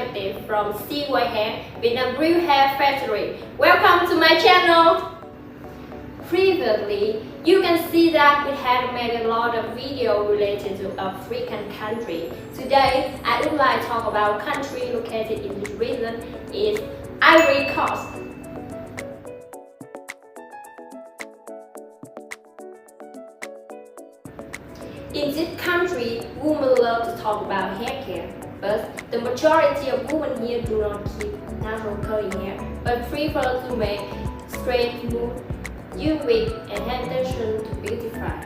perspective from Cyhair, Vietnam Real Hair Factory. Welcome to my channel! Previously, you can see that we had made a lot of videos related to African country. Today, I would like to talk about country located in this region is Ivory Coast. In this country, women love to talk about hair care, but the majority of women here do not keep natural curly hair, but prefer to make straight, smooth, wig and hair extension to beautify.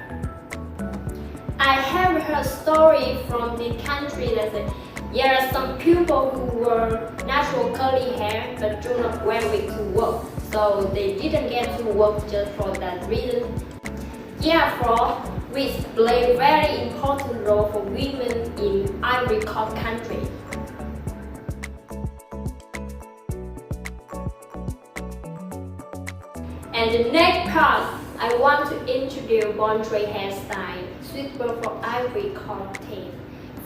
I have heard stories from the country that say there are some people who wear natural curly hair but do not wear wig to work, so they didn't get to work just for that reason. Therefore, wigs play a very important role for women in Ivory Coast country. And the next part, I want to introduce Bondray hairstyle suitable for Ivory Coast taste.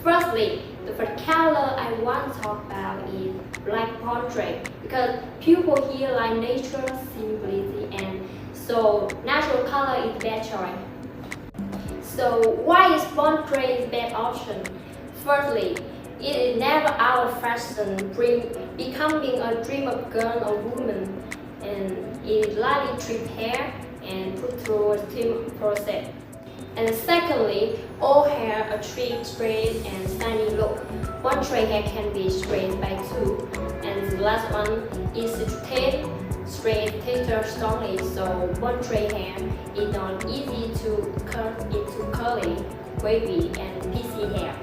Firstly, the first color I want to talk about is black Bondray because people here like nature, simplicity, and so natural color is best choice. So why is Bondray the best option? Firstly, it is never out of fashion, becoming a dream of girl or woman, and it is lightly trimmed hair and put through a trim process. And secondly, all hair are trimmed straight and shiny look. Bondray hair can be straightened by two, and the last one is straight texture strongly, so Bondray hair is not easy to cut into curly, wavy, and bushy hair.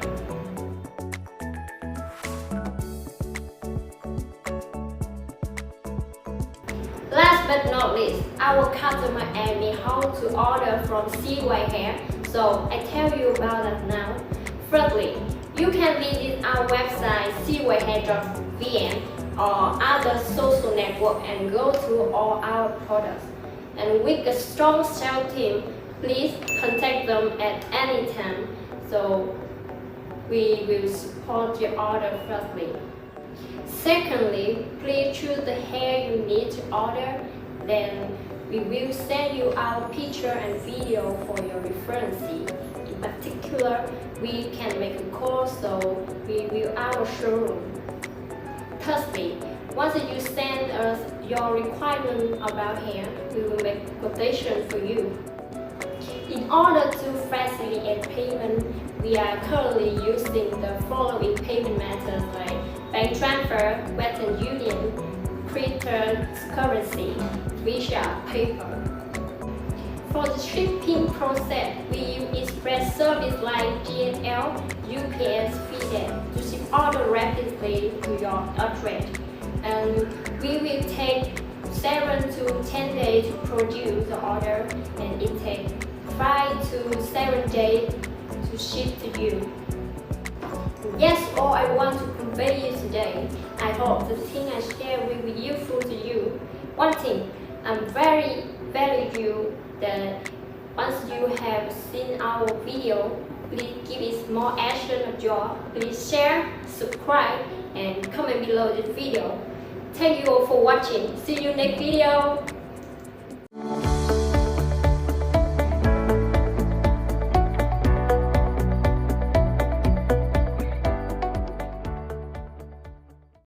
Last but not least, our customer asked me how to order from Cyhair, so I tell you about that now. Firstly, you can visit our website cyhair.vn or other social network and go through all our products. And with a strong sales team, please contact them at any time, so we will support your order firstly. Secondly, please choose the hair you need to order, then we will send you our picture and video for your reference. In particular, we can make a call, so we will our showroom. Thirdly, once you send us your requirement about hair, we will make quotation for you. In order to facilitate payment, we are currently using the following payment methods like bank transfer, Western Union, cryptocurrency, Visa, PayPal. For the shipping process, we use express service like DHL, UPS, FedEx to ship order rapidly to your address. And we will take 7 to 10 days to produce the order, and it takes 5 to 7 days to ship to you. That's all I want to convey you today. I hope the thing I share will be useful to you. One thing, I'm very value you that once you have seen our video, please give it small action of your. Please share, subscribe, and comment below this video. Thank you all for watching. See you next video.